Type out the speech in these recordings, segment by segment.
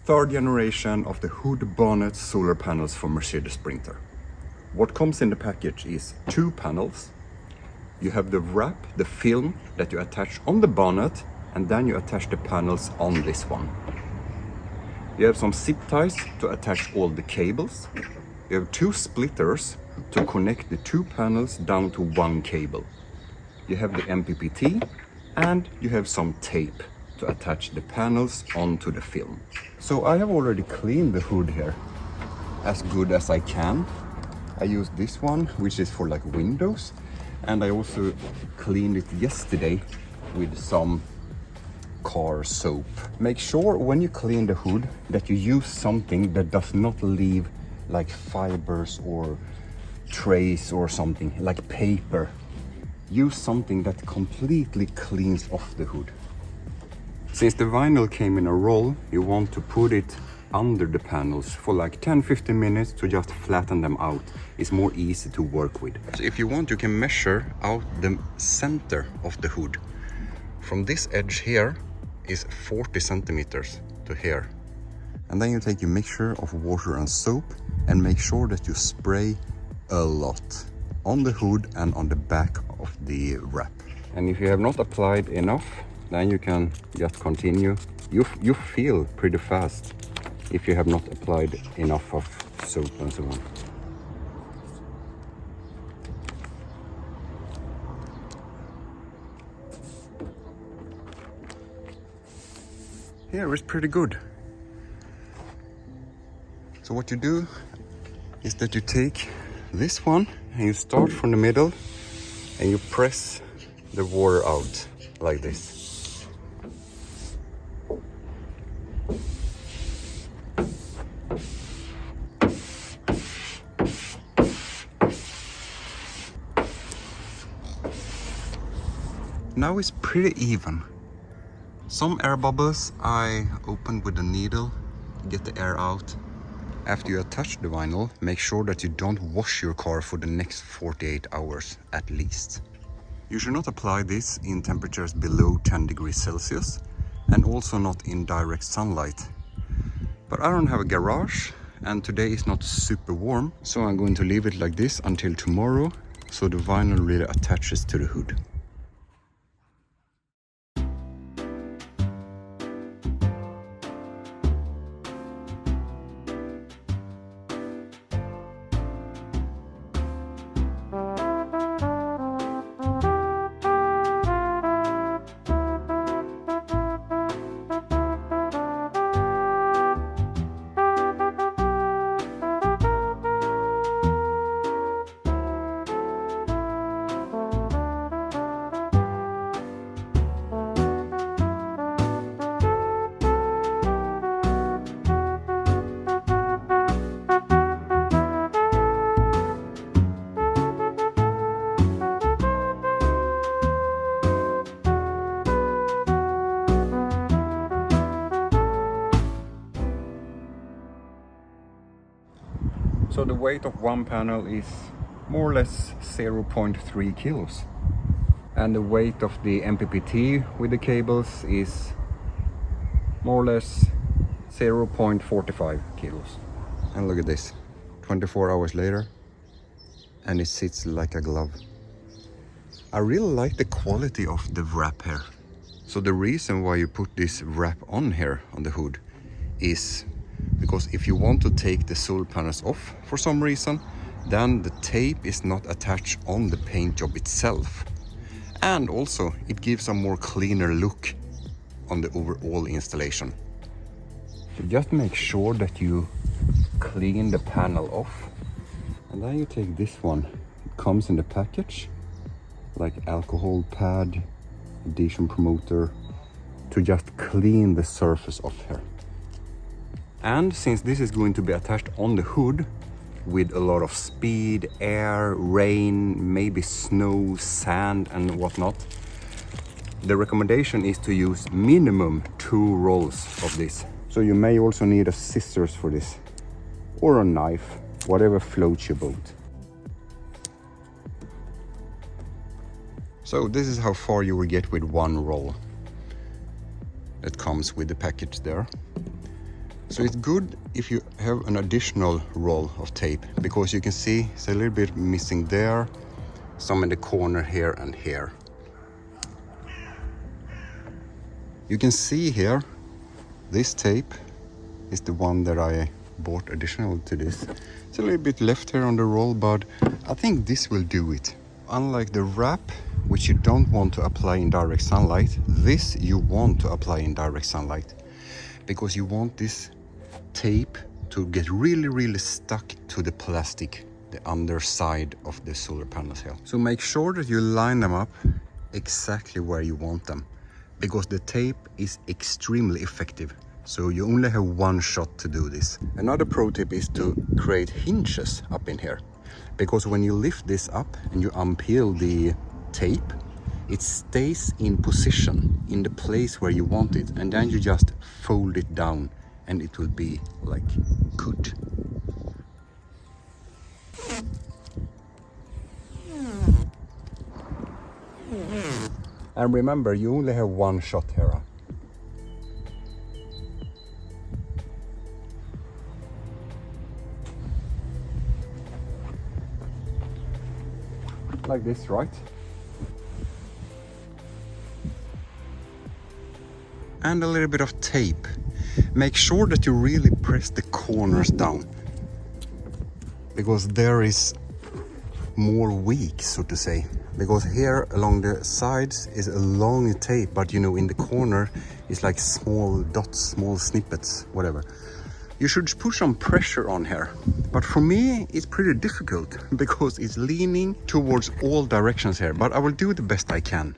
third generation of the hood bonnet solar panels for Mercedes Sprinter. What comes in the package is 2 panels. You have the wrap, the film that you attach on the bonnet, and then you attach the panels on this one. You have some zip ties to attach all the cables. You have 2 splitters to connect the 2 panels down to 1 cable. You have the MPPT, and you have some tape to attach the panels onto the film. So I have already cleaned the hood here as good as I can. I used this one, which is for like windows, and I also cleaned it yesterday with some car soap. Make sure when you clean the hood that you use something that does not leave like fibers or trace or something like paper. Use something that completely cleans off the hood. Since the vinyl came in a roll, you want to put it under the panels for like 10-15 minutes to just flatten them out. It's more easy to work with. So if you want, you can measure out the center of the hood. From this edge here is 40 centimeters to here. And then you take a mixture of water and soap and make sure that you spray a lot on the hood and on the back of the wrap. And if you have not applied enough, then you can just continue. You feel pretty fast if you have not applied enough of soap and so on. Here is pretty good. So what you do is that you take this one and you start from the middle and you press the water out like this. Now it's pretty even. Some air bubbles I opened with a needle to get the air out. After you attach the vinyl, make sure that you don't wash your car for the next 48 hours at least. You should not apply this in temperatures below 10 degrees Celsius and also not in direct sunlight. But I don't have a garage and today is not super warm, so I'm going to leave it like this until tomorrow so the vinyl really attaches to the hood. So the weight of one panel is more or less 0.3 kilos. And the weight of the MPPT with the cables is more or less 0.45 kilos. And look at this, 24 hours later, and it sits like a glove. I really like the quality of the wrap here. So the reason why you put this wrap on here on the hood is because if you want to take the solar panels off for some reason, then the tape is not attached on the paint job itself. And also it gives a more cleaner look on the overall installation. So just make sure that you clean the panel off. And then you take this one. It comes in the package, like alcohol pad, adhesion promoter, to just clean the surface off here. And since this is going to be attached on the hood with a lot of speed, air, rain, maybe snow, sand and whatnot, the recommendation is to use minimum 2 rolls of this. So you may also need a scissors for this, or a knife, whatever floats your boat. So this is how far you will get with 1 roll that comes with the package there. So it's good if you have an additional roll of tape, because you can see it's a little bit missing there, some in the corner here and here. You can see here, this tape is the one that I bought additional to this. It's a little bit left here on the roll, but I think this will do it. Unlike the wrap, which you don't want to apply in direct sunlight, this you want to apply in direct sunlight, because you want this tape to get really stuck to the plastic, the underside of the solar panels here. So make sure that you line them up exactly where you want them, because the tape is extremely effective. So you only have one shot to do this. Another pro tip is to create hinges up in here, because when you lift this up and you unpeel the tape, it stays in position in the place where you want it, and then you just fold it down and it will be like good. And remember, you only have one shot here. Like this, right? And a little bit of tape. Make sure that you really press the corners down, because there is more weak, so to say. Because here along the sides is a long tape, but you know, in the corner it's like small dots, small snippets, whatever. You should put some pressure on here, but for me it's pretty difficult because it's leaning towards all directions here, but I will do the best I can.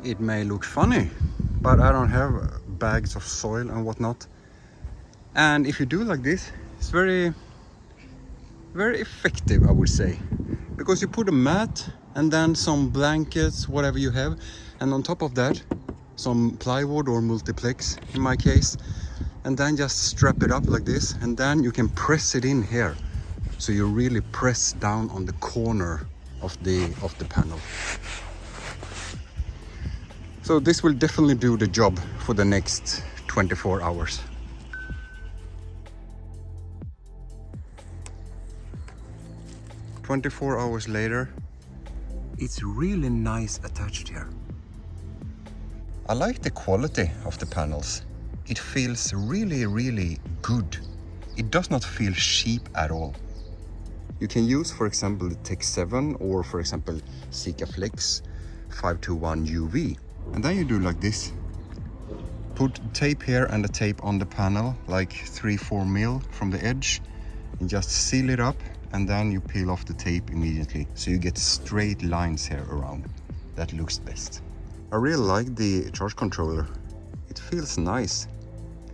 It may look funny, but I don't have bags of soil and whatnot. And if you do like this, it's very effective, I would say. Because you put a mat and then some blankets, whatever you have, and on top of that, some plywood or multiplex in my case, and then just strap it up like this, and then you can press it in here. So you really press down on the corner of the panel. So this will definitely do the job for the next 24 hours. "24 hours later, it's really nice attached here. I like the quality of the panels. It feels really good. It does not feel cheap at all. You can use, for example, the Tech 7 or, for example, Sikaflex 521 UV. And then you do like this. Put tape here and the tape on the panel, like 3-4 mil from the edge, and just seal it up, and then you peel off the tape immediately. So you get straight lines here around. That looks best. I really like the charge controller. It feels nice.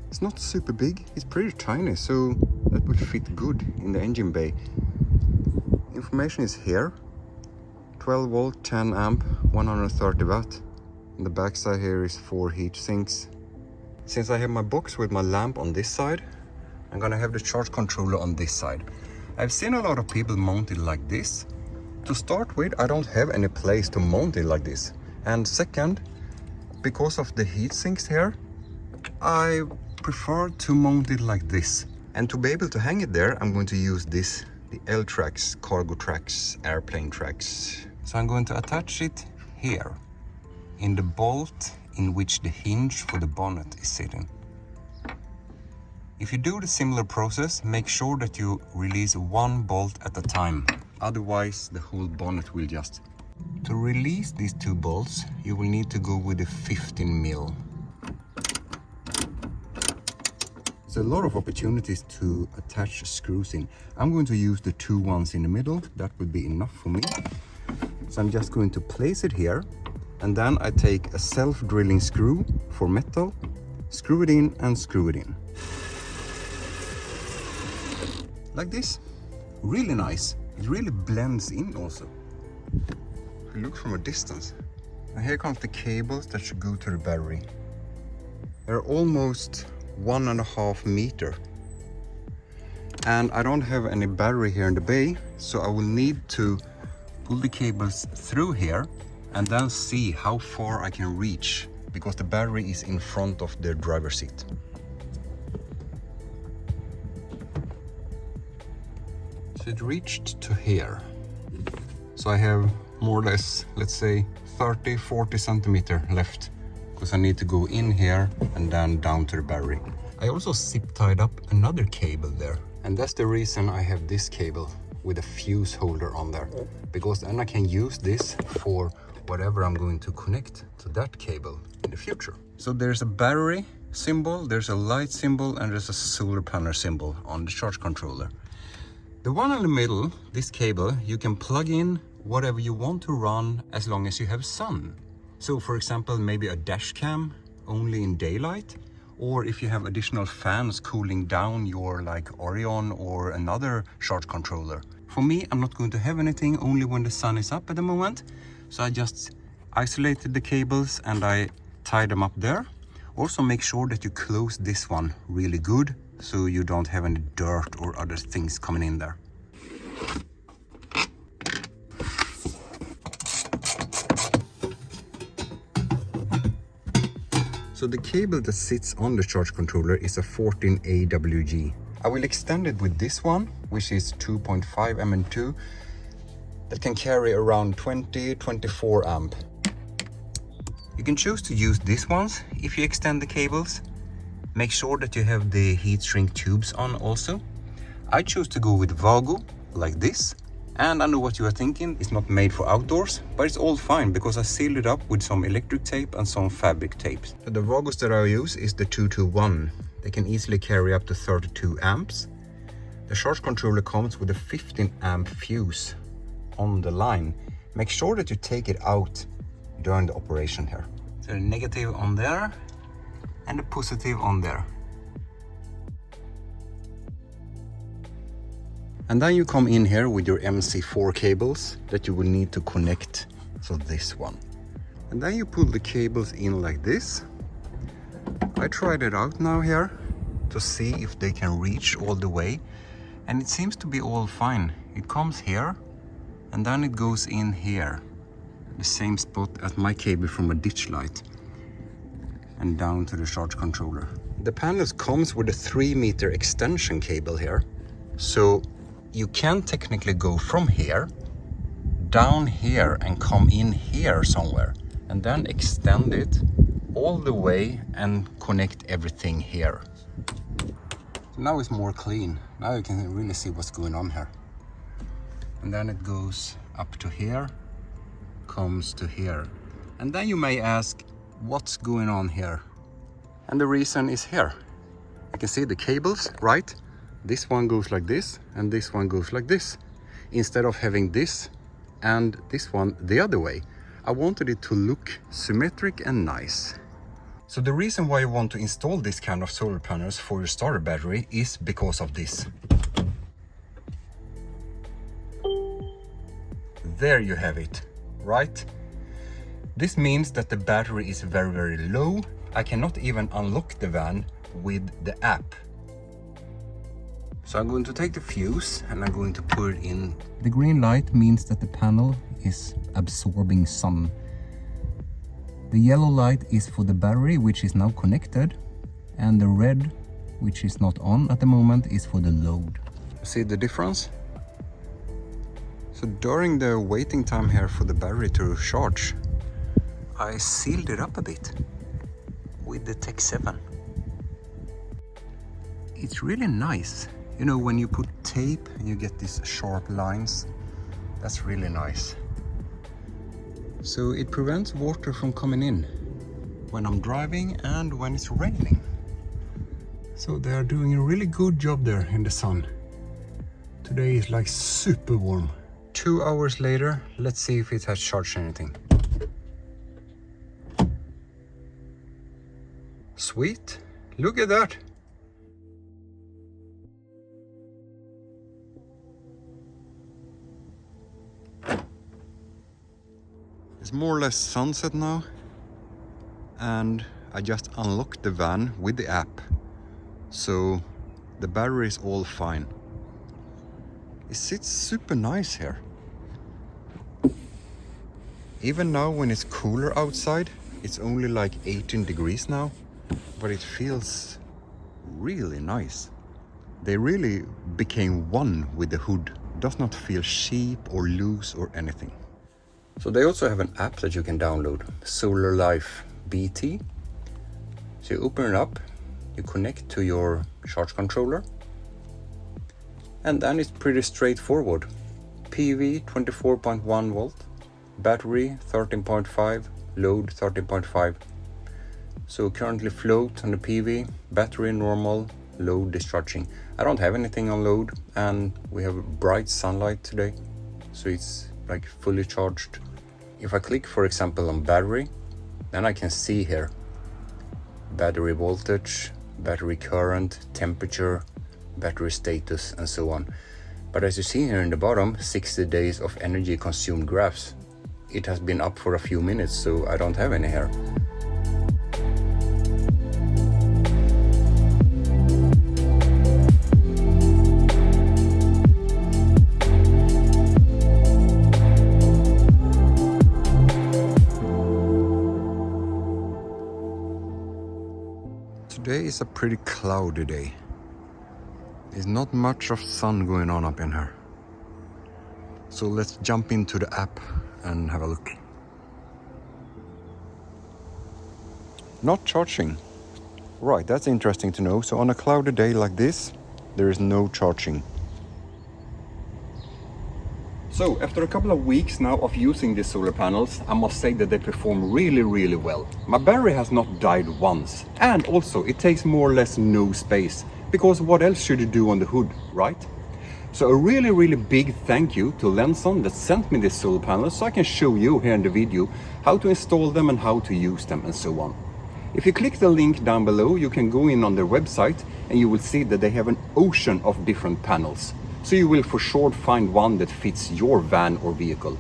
It's not super big, it's pretty tiny, so that will fit good in the engine bay. Information is here. 12 volt, 10 amp, 130 watt. On the back side here is 4 heat sinks. Since I have my box with my lamp on this side, I'm gonna have the charge controller on this side. I've seen a lot of people mount it like this. To start with, I don't have any place to mount it like this. And second, because of the heat sinks here, I prefer to mount it like this. And to be able to hang it there, I'm going to use this, the L-tracks, cargo tracks, airplane tracks. So I'm going to attach it here, in the bolt in which the hinge for the bonnet is sitting. If you do the similar process, make sure that you release one bolt at a time. Otherwise, the whole bonnet will just... To release these two bolts, you will need to go with a 15 mil. There's a lot of opportunities to attach screws in. I'm going to use the 2 ones in the middle. That would be enough for me. So I'm just going to place it here. And then I take a self-drilling screw for metal, screw it in and screw it in. Like this. Really nice. It really blends in also. If you look from a distance. And here comes the cables that should go to the battery. They're almost 1.5 meters. And I don't have any battery here in the bay, so I will need to pull the cables through here and then see how far I can reach, because the battery is in front of the driver's seat. So it reached to here. So I have more or less, let's say 30-40 centimeters left, because I need to go in here and then down to the battery. I also zip tied up another cable there, and that's the reason I have this cable with a fuse holder on there, because then I can use this for whatever I'm going to connect to that cable in the future. So there's a battery symbol, there's a light symbol, and there's a solar panel symbol on the charge controller. The one in the middle, this cable, you can plug in whatever you want to run as long as you have sun. So for example, maybe a dash cam only in daylight, or if you have additional fans cooling down your like Orion or another charge controller. For me, I'm not going to have anything only when the sun is up at the moment. So I just isolated the cables and I tied them up there. Also make sure that you close this one really good, so you don't have any dirt or other things coming in there. So the cable that sits on the charge controller is a 14AWG. I will extend it with this one, which is 2.5 Mn2, that can carry around 20-24 amp. You can choose to use these ones if you extend the cables. Make sure that you have the heat shrink tubes on also. I choose to go with Vago, like this. And I know what you are thinking, it's not made for outdoors, but it's all fine because I sealed it up with some electric tape and some fabric tapes. The Vagos that I use is the 221. They can easily carry up to 32 amps. The charge controller comes with a 15 amp fuse on the line. Make sure that you take it out during the operation here. So the negative on there and the positive on there. And then you come in here with your MC4 cables that you will need to connect to this one. And then you pull the cables in like this. I tried it out now here to see if they can reach all the way. And it seems to be all fine. It comes here and then it goes in here. The same spot as my cable from a ditch light. And down to the charge controller. The panels comes with a 3-meter extension cable here. So you can technically go from here down here and come in here somewhere and then extend it all the way and connect everything here. So now it's more clean. Now you can really see what's going on here. And then it goes up to here, comes to here. And then you may ask, what's going on here? And the reason is here. You can see the cables, right? This one goes like this and this one goes like this. Instead of having this and this one the other way. I wanted it to look symmetric and nice. So the reason why you want to install this kind of solar panels for your starter battery is because of this. There you have it, right? This means that the battery is very, very low. I cannot even unlock the van with the app. So I'm going to take the fuse and I'm going to put it in. The green light means that the panel is absorbing sun. The yellow light is for the battery, which is now connected, and the red, which is not on at the moment, is for the load. See the difference? So during the waiting time here for the battery to charge, I sealed it up a bit with the Tech 7. It's really nice. You know, when you put tape and you get these sharp lines, that's really nice. So it prevents water from coming in when I'm driving and when it's raining. So they are doing a really good job there in the sun. Today is like super warm. 2 hours later, let's see if it has charged anything. Sweet, look at that. It's more or less sunset now, and I just unlocked the van with the app, so the battery is all fine. It sits super nice here. Even now when it's cooler outside, it's only like 18 degrees now, but it feels really nice. They really became one with the hood. It does not feel cheap or loose or anything. So they also have an app that you can download, Solar Life BT. So you open it up, you connect to your charge controller, and then it's pretty straightforward. PV 24.1 volt, battery 13.5, load 13.5. So currently float on the PV, battery normal, load discharging. I don't have anything on load, and we have bright sunlight today, so it's like fully charged. If I click, for example, on battery, then I can see here battery voltage, battery current, temperature, battery status, and so on. But as you see here in the bottom, 60 days of energy consumed graphs. It has been up for a few minutes, so I don't have any here. Today is a pretty cloudy day. There's not much of sun going on up in here. So let's jump into the app and have a look. Not charging. Right, that's interesting to know. So on a cloudy day like this, there is no charging. So after a couple of weeks now of using these solar panels, I must say that they perform really well. My battery has not died once, and also it takes more or less no space, because what else should you do on the hood, right? So a really big thank you to Lensun that sent me these solar panels, so I can show you here in the video how to install them and how to use them and so on. If you click the link down below, you can go in on their website and you will see that they have an ocean of different panels. So you will for sure find one that fits your van or vehicle.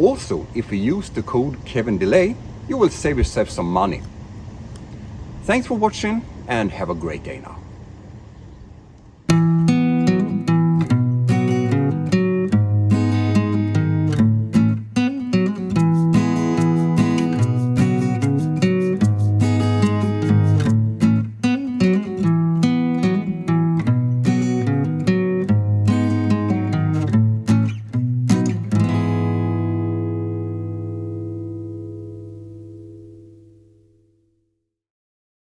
Also, if you use the code KevinDelay, you will save yourself some money. Thanks for watching and have a great day now.